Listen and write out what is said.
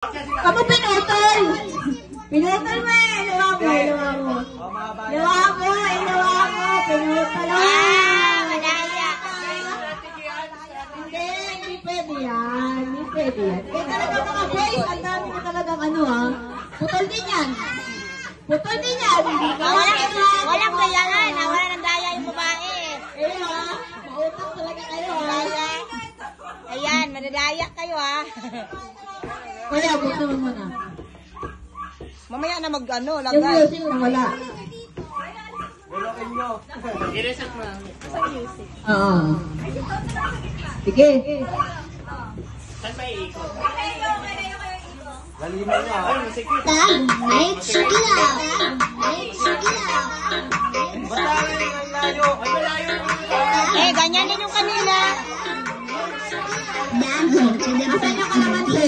Kamu pinutol! Pinutol mo eh! Ilawa mo, ilawa mo. Ilawa mo, ilawa mo. Pinutol mo. Madaya. Hindi pwede yan. Hindi pwede yan. Eh talaga mga boys, ang dami na talagang ano ha. Putol din yan. Putol din yan. Walang dayahan. Wala ng daya yung babae. Eh ha, mautak talaga kayo ha. Ayan, manadaya kayo ha. Kaya, buksan mo muna. Mamaya na mag-ano, Yung lagay. music na wala. I-reset mo lang. Oo. Sige. Saan pa iikot? Laliman niya. Ay, masikip. Night Sugilaw. Night Sugilaw. Basta ang layo. Ay, malayo. Eh, ganyan din yung kanina. Asan yung kalamansi?